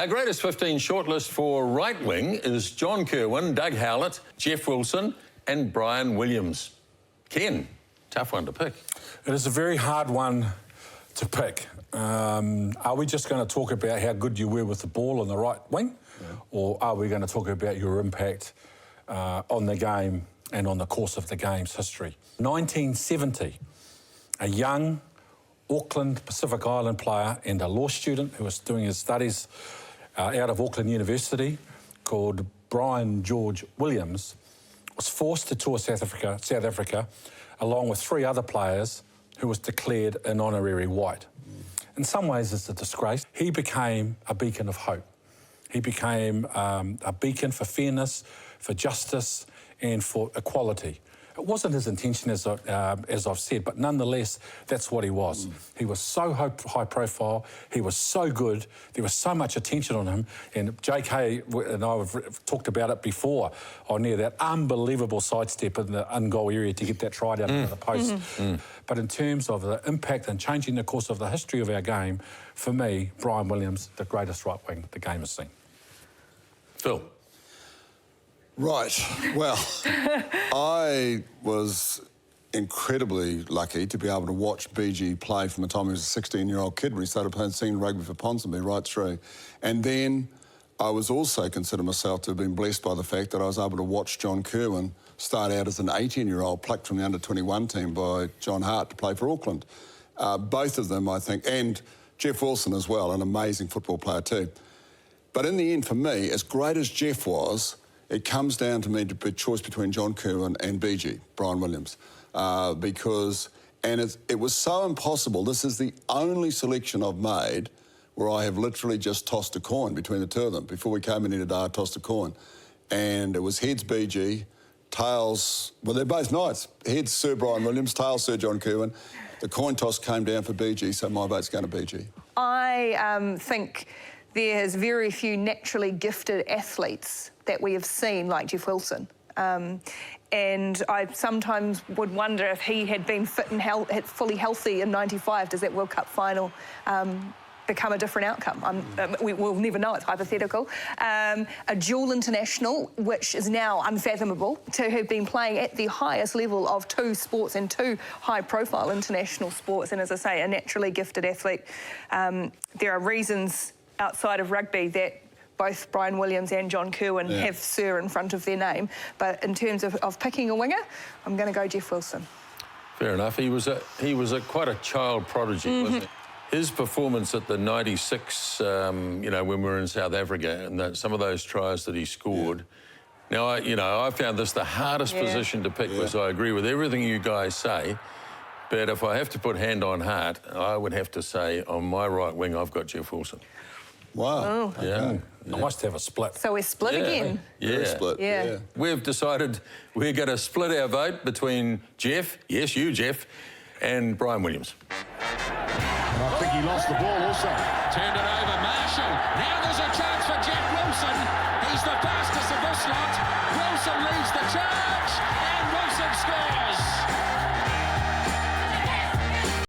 Our greatest 15 shortlist for right wing is John Kirwan, Doug Howlett, Jeff Wilson and Brian Williams. Ken, tough one to pick. It is a very hard one to pick. Are we just going to talk about how good you were with the ball on the right wing? Yeah. Or are we going to talk about your impact on the game and on the course of the game's history? 1970, a young Auckland Pacific Island player and a law student who was doing his studies out of Auckland University called Brian George Williams was forced to tour South Africa along with 3 other players who was declared an honorary white. In some ways it's a disgrace. He became a beacon of hope. He became a beacon for fairness, for justice and for equality. It wasn't his intention, as I've said, but nonetheless, that's what he was. He was so high profile, he was so good, there was so much attention on him, and JK and I have talked about it before on there, that unbelievable sidestep in the un-goal area to get that try down into the post. But in terms of the impact and changing the course of the history of our game, for me, Brian Williams, the greatest right wing the game has seen. Phil. Right. Well, I was incredibly lucky to be able to watch BG play from the time he was a 16-year-old kid when he started playing senior rugby for Ponsonby right through. And then I was also consider myself to have been blessed by the fact that I was able to watch John Kirwan start out as an 18-year-old plucked from the under-21 team by John Hart to play for Auckland. Both of them, I think, and Jeff Wilson as well, an amazing football player too. But in the end, for me, as great as Jeff was, it comes down to me to be a choice between John Kirwan and BG, Brian Williams, because it was so impossible. This is the only selection I've made where I have literally just tossed a coin between the two of them. Before we came in here today, I tossed a coin. And it was heads BG, tails, well, they're both Knights. Heads Sir Brian Williams, tails Sir John Kirwan. The coin toss came down for BG, so my vote's going to BG. I think there's very few naturally gifted athletes that we have seen like Jeff Wilson. And I sometimes would wonder if he had been fit and fully healthy in '95, does that World Cup final become a different outcome? We'll never know, it's hypothetical. A dual international, which is now unfathomable, to have been playing at the highest level of 2 sports and 2 high-profile international sports, and as I say, a naturally gifted athlete. There are reasons outside of rugby that both Brian Williams and John Kirwan have Sir in front of their name, but in terms of picking a winger, I'm going to go Jeff Wilson. Fair enough. He was quite a child prodigy, wasn't he? His performance at the '96, you know, when we were in South Africa, and some of those tries that he scored. Now, I found this the hardest position to pick, because I agree with everything you guys say. But if I have to put hand on heart, I would have to say on my right wing, I've got Jeff Wilson. Wow. Oh. Yeah. Nice to have a split. So we're split again? Yeah. Split. Yeah. We've decided we're going to split our vote between Jeff, yes, you, Jeff, and Brian Williams. I think he lost the ball also. Turned it over.